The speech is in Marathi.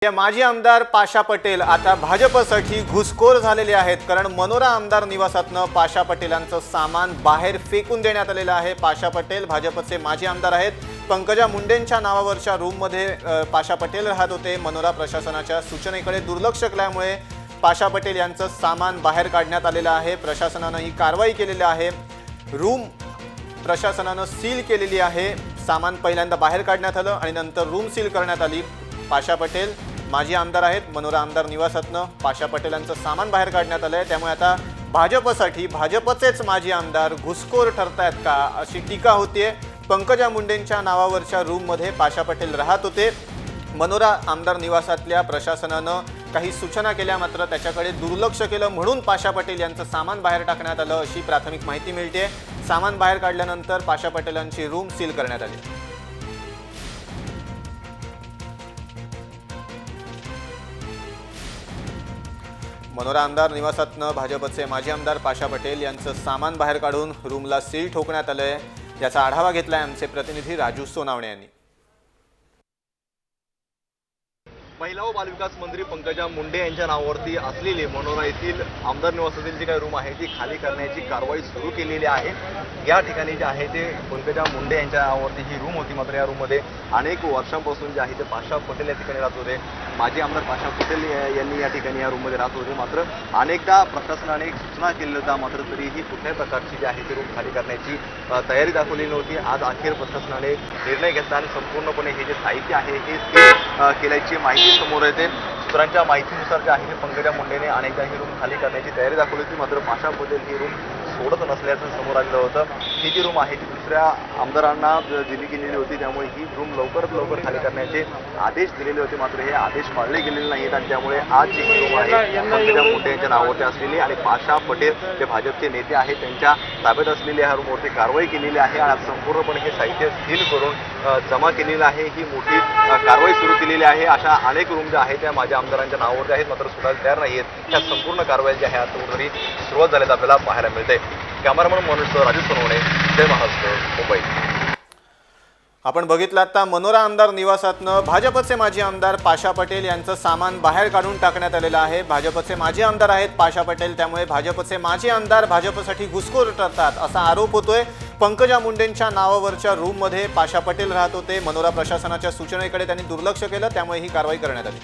या माजी आमदार पाशा पटेल आता भाजपसाठी घुसखोर झालेले आहेत, कारण मनोरा आमदार निवासातनं पाशा पटेलांचं सामान बाहेर फेकून देण्यात आलेलं आहे। पाशा पटेल भाजपचे माजी आमदार आहेत। पंकजा मुंडेंच्या नावावरच्या रूममध्ये पाशा पटेल राहत होते। मनोरा प्रशासनाच्या सूचनेकडे दुर्लक्ष केल्यामुळे पाशा पटेल यांचं सामान बाहेर काढण्यात आलेलं आहे। प्रशासनानं ही कारवाई केलेली आहे। रूम प्रशासनानं सील केलेली आहे। सामान पहिल्यांदा बाहेर काढण्यात आलं आणि नंतर रूम सील करण्यात आली। पाशा पटेल माजी आमदार आहेत। मनोरा आमदार निवासातनं पाशा पटेलांचं सामान बाहेर काढण्यात आलंय। त्यामुळे आता भाजपसाठी भाजपचेच माजी आमदार घुसखोर ठरतायत का, अशी टीका होतीये। पंकजा मुंडेंच्या नावावरच्या रूममध्ये पाशा पटेल राहत होते। मनोरा आमदार निवासातल्या प्रशासनानं काही सूचना केल्या, मात्र त्याच्याकडे दुर्लक्ष केलं, म्हणून पाशा पटेल यांचं सामान बाहेर टाकण्यात आलं, अशी प्राथमिक माहिती मिळते। सामान बाहेर काढल्यानंतर पाशा पटेलांची रूम सील करण्यात आली। मनोरा आमदार निवासातनं भाजपचे माजी आमदार पाशा पटेल यांचं सामान बाहेर काढून रूमला सील ठोकण्यात आलंय। याचा आढावा घेतलाय आमचे प्रतिनिधी राजू सोनावणे यांनी। महिला व बालविकास मंत्री पंकजा मुंडे यांच्या नावावरती असलेली मनोरा येथील आमदार निवासातील जी काही रूम आहे ती खाली करण्याची कारवाई सुरू केलेली आहे। या ठिकाणी जे आहे ते पंकजा मुंडे यांच्या नावावरती ही रूम होती, मात्र या रूममध्ये अनेक वर्षांपासून जे आहे ते पाशा पटेल या ठिकाणी राहत होते। माजी आमदार पाशा पटेल यांनी या ठिकाणी या रूममध्ये राहत होते। मात्र अनेकदा प्रशासनाने सूचना केली होत्या, मात्र तरीही कुठल्याही प्रकारची जी आहे ती रूम खाली करण्याची तयारी दाखवलेली नव्हती। आज अखेर प्रशासनाने निर्णय घेतला आणि संपूर्णपणे हे जे साहित्य आहे हे सील केल्याची माहिती समोर येते। सूत्रांच्या माहितीनुसार जे आहे ते पंकजा मुंडेने अनेकदा ही रूम खाली करण्याची तयारी दाखवली होती, मात्र पाशा पटेल ही रूम सोडत नसल्याचं समोर आलेलं होतं। ही जी रूम आहे ती दुसऱ्या आमदारांना दिली गेलेली होती, त्यामुळे ही रूम लवकरात लवकर खाली करण्याचे आदेश दिलेले होते, मात्र हे आदेश पाळले गेलेले नाहीत आणि त्यामुळे आज जी रूम आहे पंकजा मुंडे यांच्या नावावरती असलेली आणि पाशा पटेल जे भाजपचे नेते आहेत त्यांच्या ताब्यात असलेल्या ह्या रूमवरती कारवाई केलेली आहे आणि संपूर्णपणे हे साहित्य सील करून जमा केलेलं आहे। ही मोठी कारवाई सुरू केलेली आहे। अशा अनेक रूम ज्या आहेत त्या माझ्या आमदारांच्या नावावरती आहेत, मात्र सुटायला तयार नाही आहेत। या संपूर्ण कारवाई जी आहे आता कुठेतरी सुरुवात झाल्याचं आपल्याला पाहायला मिळते। कॅमेरामन मनोज राजू सोनवणे, जय महाराष्ट्र, मुंबई। आपण बघितलं आता मनोरा आमदार निवासातनं भाजपचे माजी आमदार पाशा पटेल यांचं सामान बाहेर काढून टाकण्यात आलेलं आहे। भाजपचे माजी आमदार आहेत पाशा पटेल, त्यामुळे भाजपचे माजी आमदार भाजपसाठी घुसखोर ठरतात असा आरोप होतोय। पंकजा मुंडेंच्या नावावरच्या रूममध्ये पाशा पटेल राहत होते। मनोरा प्रशासनाच्या सूचनेकडे त्यांनी दुर्लक्ष केलं, त्यामुळे ही कारवाई करण्यात आली।